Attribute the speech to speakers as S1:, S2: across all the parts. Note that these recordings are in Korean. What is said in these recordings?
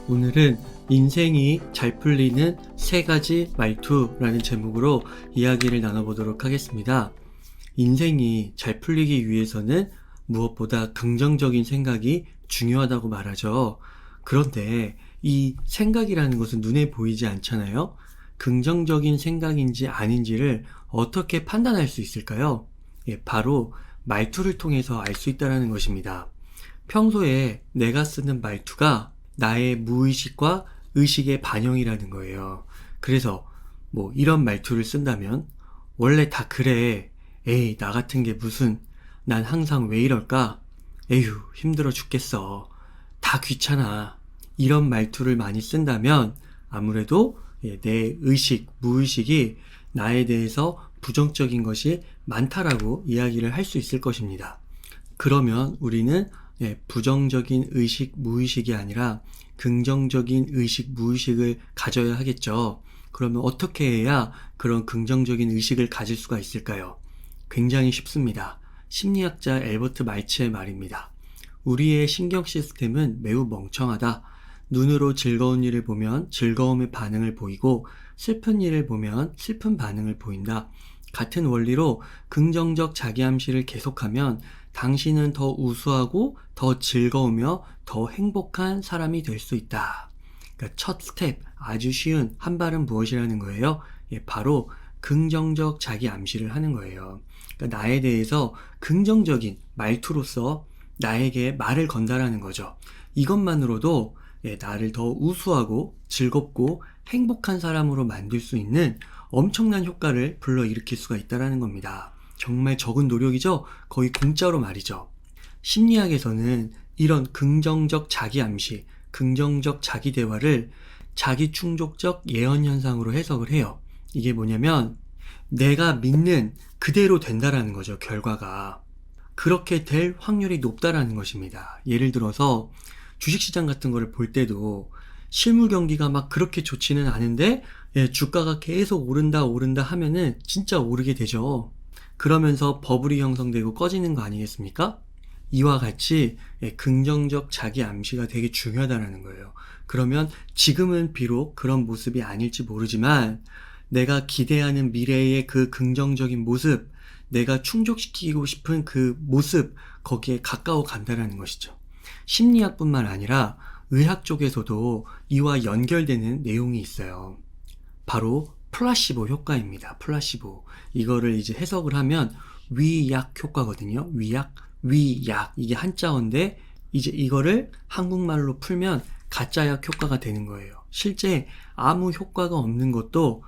S1: 오늘은 인생이 잘 풀리는 3가지 말투라는 제목으로 이야기를 나눠보도록 하겠습니다. 인생이 잘 풀리기 위해서는 무엇보다 긍정적인 생각이 중요하다고 말하죠. 그런데 이 생각이라는 것은 눈에 보이지 않잖아요. 긍정적인 생각인지 아닌지를 어떻게 판단할 수 있을까요? 바로 말투를 통해서 알 수 있다는 것입니다. 평소에 내가 쓰는 말투가 나의 무의식과 의식의 반영이라는 거예요. 그래서 이런 말투를 쓴다면 원래 다 그래. 에이, 나 같은 게 무슨, 난 항상 왜 이럴까? 에휴, 힘들어 죽겠어. 다 귀찮아. 이런 말투를 많이 쓴다면 아무래도 내 의식, 무의식이 나에 대해서 부정적인 것이 많다라고 이야기를 할 수 있을 것입니다. 그러면 우리는 부정적인 의식, 무의식이 아니라 긍정적인 의식, 무의식을 가져야 하겠죠. 그러면 어떻게 해야 그런 긍정적인 의식을 가질 수가 있을까요? 굉장히 쉽습니다. 심리학자 엘버트 말츠의 말입니다. 우리의 신경 시스템은 매우 멍청하다. 눈으로 즐거운 일을 보면 즐거움의 반응을 보이고 슬픈 일을 보면 슬픈 반응을 보인다. 같은 원리로 긍정적 자기암시를 계속하면 당신은 더 우수하고 더 즐거우며 더 행복한 사람이 될 수 있다. 그러니까 첫 스텝, 아주 쉬운 한 발은 무엇이라는 거예요? 바로 긍정적 자기 암시를 하는 거예요. 그러니까 나에 대해서 긍정적인 말투로서 나에게 말을 건다라는 거죠. 이것만으로도 나를 더 우수하고 즐겁고 행복한 사람으로 만들 수 있는 엄청난 효과를 불러일으킬 수가 있다는 겁니다. 정말 적은 노력이죠? 거의 공짜로 말이죠. 심리학에서는 이런 긍정적 자기 암시, 긍정적 자기 대화를 자기 충족적 예언 현상으로 해석을 해요. 이게 뭐냐면 내가 믿는 그대로 된다라는 거죠, 결과가. 그렇게 될 확률이 높다라는 것입니다. 예를 들어서 주식시장 같은 거를 볼 때도 실물 경기가 막 그렇게 좋지는 않은데 주가가 계속 오른다 하면은 진짜 오르게 되죠. 그러면서 버블이 형성되고 꺼지는 거 아니겠습니까? 이와 같이 긍정적 자기 암시가 되게 중요하다는 거예요. 그러면 지금은 비록 그런 모습이 아닐지 모르지만 내가 기대하는 미래의 그 긍정적인 모습, 내가 충족시키고 싶은 그 모습, 거기에 가까워 간다는 것이죠. 심리학뿐만 아니라 의학 쪽에서도 이와 연결되는 내용이 있어요. 바로 플라시보 효과입니다. 플라시보. 이거를 이제 해석을 하면 위약 효과거든요. 위약. 이게 한자어인데 이제 이거를 한국말로 풀면 가짜약 효과가 되는 거예요. 실제 아무 효과가 없는 것도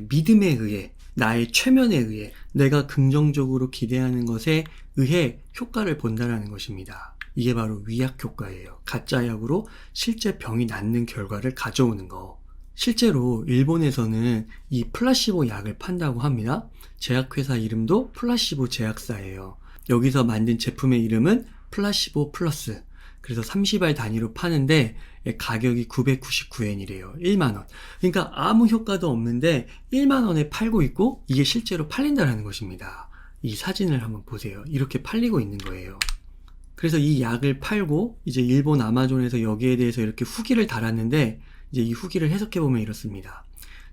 S1: 믿음에 의해, 나의 최면에 의해, 내가 긍정적으로 기대하는 것에 의해 효과를 본다는 것입니다. 이게 바로 위약 효과예요. 가짜약으로 실제 병이 낫는 결과를 가져오는 거. 실제로 일본에서는 이 플라시보 약을 판다고 합니다. 제약회사 이름도 플라시보 제약사예요. 여기서 만든 제품의 이름은 플라시보 플러스. 그래서 30알 단위로 파는데 가격이 999엔이래요. 1만원. 그러니까 아무 효과도 없는데 1만원에 팔고 있고 이게 실제로 팔린다는 것입니다. 이 사진을 한번 보세요. 이렇게 팔리고 있는 거예요. 그래서 이 약을 팔고 이제 일본 아마존에서 여기에 대해서 이렇게 후기를 달았는데 이제 이 후기를 해석해보면 이렇습니다.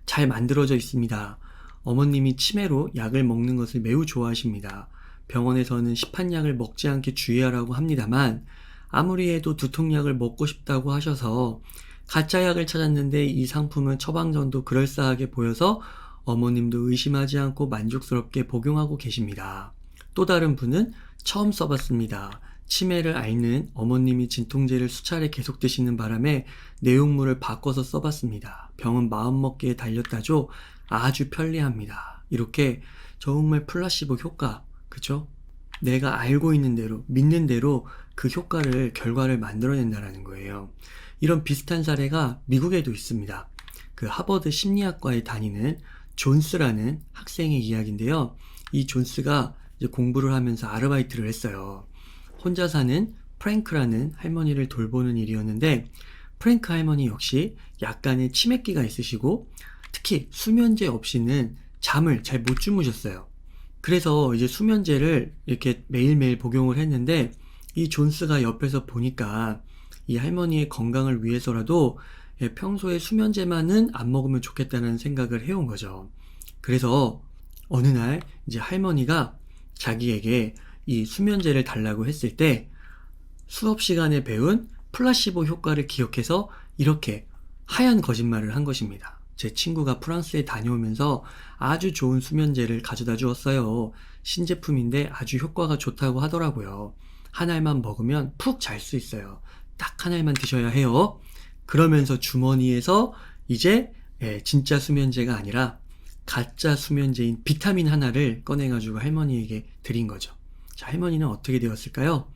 S1: 잘 만들어져 있습니다. 어머님이 치매로 약을 먹는 것을 매우 좋아하십니다. 병원에서는 시판약을 먹지 않게 주의하라고 합니다만 아무리 해도 두통약을 먹고 싶다고 하셔서 가짜약을 찾았는데 이 상품은 처방전도 그럴싸하게 보여서 어머님도 의심하지 않고 만족스럽게 복용하고 계십니다. 또 다른 분은 처음 써봤습니다. 치매를 앓는 어머님이 진통제를 수차례 계속 드시는 바람에 내용물을 바꿔서 써봤습니다. 병은 마음먹기에 달렸다죠. 아주 편리합니다. 이렇게 정말 플라시보 효과, 그쵸? 내가 알고 있는 대로, 믿는 대로 그 결과를 만들어낸다는 거예요. 이런 비슷한 사례가 미국에도 있습니다. 그 하버드 심리학과에 다니는 존스라는 학생의 이야기인데요. 이 존스가 이제 공부를 하면서 아르바이트를 했어요. 혼자 사는 프랭크라는 할머니를 돌보는 일이었는데 프랭크 할머니 역시 약간의 치매기가 있으시고 특히 수면제 없이는 잠을 잘 못 주무셨어요. 그래서 이제 수면제를 이렇게 매일매일 복용을 했는데 이 존스가 옆에서 보니까 이 할머니의 건강을 위해서라도 평소에 수면제만은 안 먹으면 좋겠다는 생각을 해온 거죠. 그래서 어느 날 이제 할머니가 자기에게 이 수면제를 달라고 했을 때 수업 시간에 배운 플라시보 효과를 기억해서 이렇게 하얀 거짓말을 한 것입니다. 제 친구가 프랑스에 다녀오면서 아주 좋은 수면제를 가져다 주었어요. 신제품인데 아주 효과가 좋다고 하더라고요. 한 알만 먹으면 푹 잘 수 있어요. 딱 한 알만 드셔야 해요. 그러면서 주머니에서 이제 진짜 수면제가 아니라 가짜 수면제인 비타민 하나를 꺼내가지고 할머니에게 드린 거죠. 자, 할머니는 어떻게 되었을까요?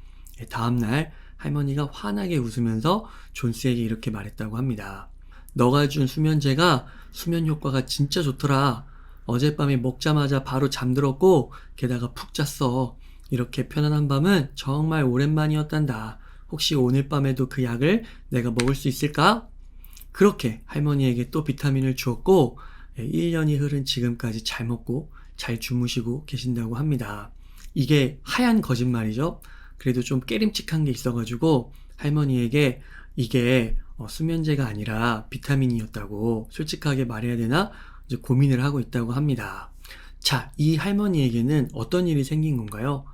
S1: 다음날 할머니가 환하게 웃으면서 존스에게 이렇게 말했다고 합니다. 너가 준 수면제가 수면 효과가 진짜 좋더라. 어젯밤에 먹자마자 바로 잠들었고 게다가 푹 잤어. 이렇게 편안한 밤은 정말 오랜만이었단다. 혹시 오늘 밤에도 그 약을 내가 먹을 수 있을까? 그렇게 할머니에게 또 비타민을 주었고 1년이 흐른 지금까지 잘 먹고 잘 주무시고 계신다고 합니다. 이게 하얀 거짓말이죠. 그래도 좀 깨림칙한 게 있어가지고 할머니에게 이게 수면제가 아니라 비타민이었다고 솔직하게 말해야 되나 이제 고민을 하고 있다고 합니다. 자, 이 할머니에게는 어떤 일이 생긴 건가요?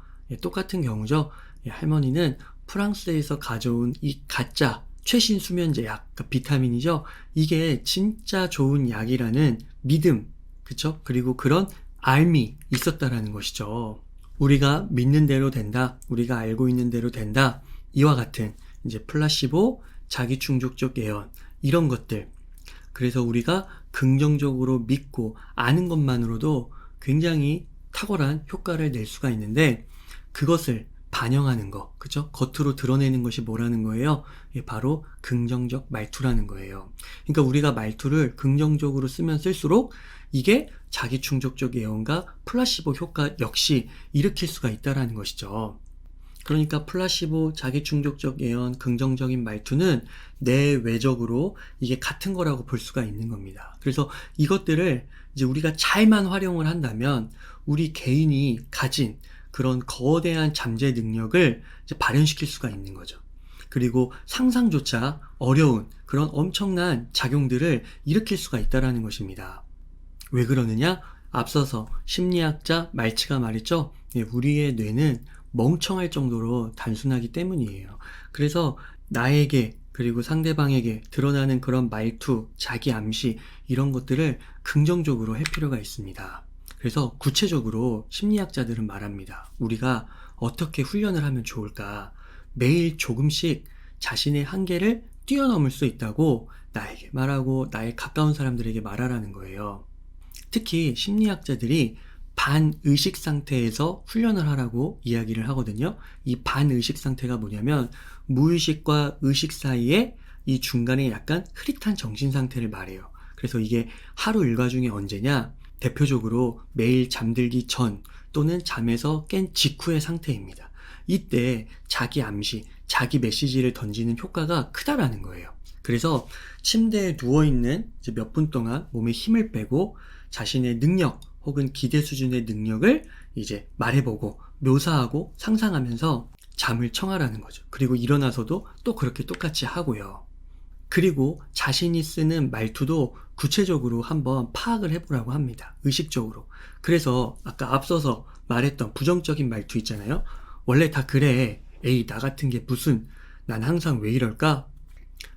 S1: 똑같은 경우죠. 할머니는 프랑스에서 가져온 이 가짜 최신 수면제 약, 그러니까 비타민이죠. 이게 진짜 좋은 약이라는 믿음, 그쵸? 그리고 그런 알미 있었다라는 것이죠. 우리가 믿는 대로 된다, 우리가 알고 있는 대로 된다, 이와 같은 이제 플라시보, 자기충족적 예언, 이런 것들. 그래서 우리가 긍정적으로 믿고 아는 것만으로도 굉장히 탁월한 효과를 낼 수가 있는데 그것을 반영하는 거, 그죠? 겉으로 드러내는 것이 뭐라는 거예요? 바로 긍정적 말투라는 거예요. 그러니까 우리가 말투를 긍정적으로 쓰면 쓸수록 이게 자기충족적 예언과 플라시보 효과 역시 일으킬 수가 있다라는 것이죠. 그러니까 플라시보, 자기충족적 예언, 긍정적인 말투는 내외적으로 이게 같은 거라고 볼 수가 있는 겁니다. 그래서 이것들을 이제 우리가 잘만 활용을 한다면 우리 개인이 가진 그런 거대한 잠재 능력을 이제 발현시킬 수가 있는 거죠. 그리고 상상조차 어려운 그런 엄청난 작용들을 일으킬 수가 있다는 것입니다. 왜 그러느냐? 앞서서 심리학자 말츠가 말했죠. 우리의 뇌는 멍청할 정도로 단순하기 때문이에요. 그래서 나에게 그리고 상대방에게 드러나는 그런 말투, 자기 암시 이런 것들을 긍정적으로 할 필요가 있습니다. 그래서 구체적으로 심리학자들은 말합니다. 우리가 어떻게 훈련을 하면 좋을까? 매일 조금씩 자신의 한계를 뛰어넘을 수 있다고 나에게 말하고 나의 가까운 사람들에게 말하라는 거예요. 특히 심리학자들이 반의식 상태에서 훈련을 하라고 이야기를 하거든요. 이 반의식 상태가 뭐냐면 무의식과 의식 사이에 이 중간에 약간 흐릿한 정신 상태를 말해요. 그래서 이게 하루 일과 중에 언제냐? 대표적으로 매일 잠들기 전 또는 잠에서 깬 직후의 상태입니다. 이때 자기 암시, 자기 메시지를 던지는 효과가 크다라는 거예요. 그래서 침대에 누워있는 몇 분 동안 몸에 힘을 빼고 자신의 능력 혹은 기대 수준의 능력을 이제 말해보고 묘사하고 상상하면서 잠을 청하라는 거죠. 그리고 일어나서도 또 그렇게 똑같이 하고요. 그리고 자신이 쓰는 말투도 구체적으로 한번 파악을 해보라고 합니다. 의식적으로. 그래서 아까 앞서서 말했던 부정적인 말투 있잖아요. 원래 다 그래. 에이, 나 같은 게 무슨, 난 항상 왜 이럴까?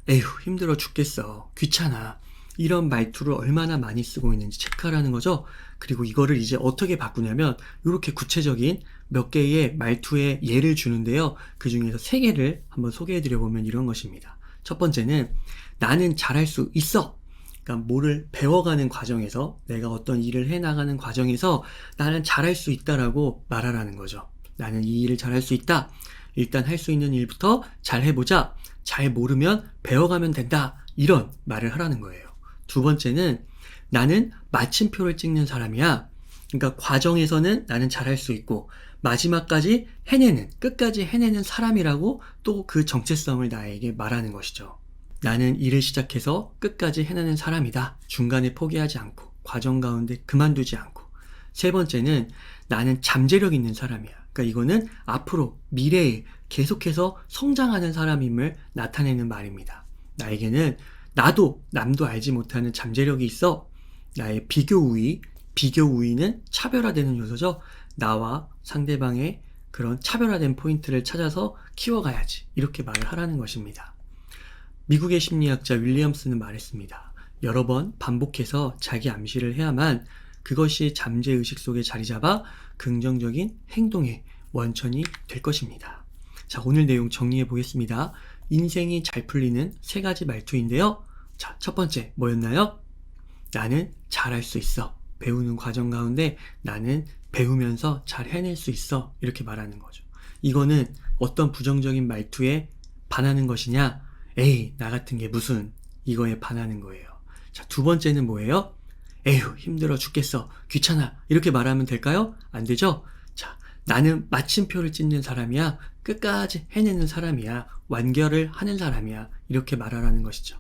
S1: 에휴, 힘들어 죽겠어. 귀찮아. 이런 말투를 얼마나 많이 쓰고 있는지 체크하라는 거죠. 그리고 이거를 이제 어떻게 바꾸냐면 이렇게 구체적인 몇 개의 말투의 예를 주는데요. 그 중에서 3개를 한번 소개해드려보면 이런 것입니다. 첫 번째는 나는 잘할 수 있어. 그러니까 뭐를 배워가는 과정에서 내가 어떤 일을 해나가는 과정에서 나는 잘할 수 있다라고 말하라는 거죠. 나는 이 일을 잘할 수 있다. 일단 할 수 있는 일부터 잘 해보자. 잘 모르면 배워가면 된다. 이런 말을 하라는 거예요. 두 번째는 나는 마침표를 찍는 사람이야. 그러니까 과정에서는 나는 잘할 수 있고 마지막까지 해내는, 끝까지 해내는 사람이라고 또 그 정체성을 나에게 말하는 것이죠. 나는 일을 시작해서 끝까지 해내는 사람이다. 중간에 포기하지 않고 과정 가운데 그만두지 않고. 세 번째는 나는 잠재력 있는 사람이야. 그러니까 이거는 앞으로 미래에 계속해서 성장하는 사람임을 나타내는 말입니다. 나에게는 나도 남도 알지 못하는 잠재력이 있어. 나의 비교 우위는 차별화되는 요소죠. 나와 상대방의 그런 차별화된 포인트를 찾아서 키워가야지. 이렇게 말을 하라는 것입니다. 미국의 심리학자 윌리엄스는 말했습니다. 여러 번 반복해서 자기 암시를 해야만 그것이 잠재의식 속에 자리 잡아 긍정적인 행동의 원천이 될 것입니다. 자, 오늘 내용 정리해 보겠습니다. 인생이 잘 풀리는 3가지 말투인데요. 자, 첫 번째 뭐였나요? 나는 잘할 수 있어. 배우는 과정 가운데 나는 배우면서 잘 해낼 수 있어. 이렇게 말하는 거죠. 이거는 어떤 부정적인 말투에 반하는 것이냐? 에이, 나 같은 게 무슨, 이거에 반하는 거예요. 자, 두 번째는 뭐예요? 에휴, 힘들어 죽겠어. 귀찮아. 이렇게 말하면 될까요? 안 되죠? 자, 나는 마침표를 찍는 사람이야. 끝까지 해내는 사람이야. 완결을 하는 사람이야. 이렇게 말하라는 것이죠.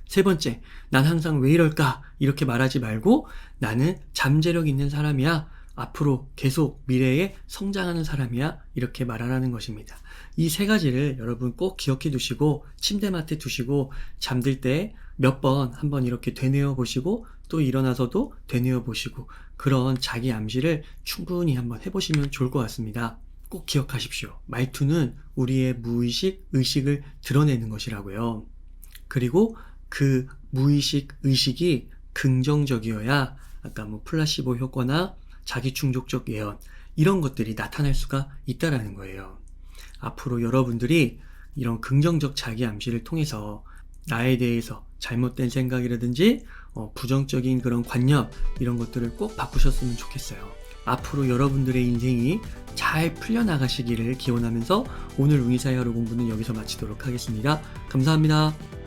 S1: 세 번째, 난 항상 왜 이럴까? 이렇게 말하지 말고 나는 잠재력 있는 사람이야. 앞으로 계속 미래에 성장하는 사람이야. 이렇게 말하라는 것입니다. 이 3가지를 여러분 꼭 기억해 두시고 침대맡에 두시고 잠들 때 몇 번 한번 이렇게 되뇌어 보시고 또 일어나서도 되뇌어 보시고 그런 자기 암시를 충분히 한번 해보시면 좋을 것 같습니다. 꼭 기억하십시오. 말투는 우리의 무의식, 의식을 드러내는 것이라고요. 그리고 그 무의식, 의식이 긍정적이어야 아까 플라시보 효과나 자기충족적 예언 이런 것들이 나타날 수가 있다라는 거예요. 앞으로 여러분들이 이런 긍정적 자기 암시를 통해서 나에 대해서 잘못된 생각이라든지 부정적인 그런 관념 이런 것들을 꼭 바꾸셨으면 좋겠어요. 앞으로 여러분들의 인생이 잘 풀려나가시기를 기원하면서 오늘 운이사의 하루 공부는 여기서 마치도록 하겠습니다. 감사합니다.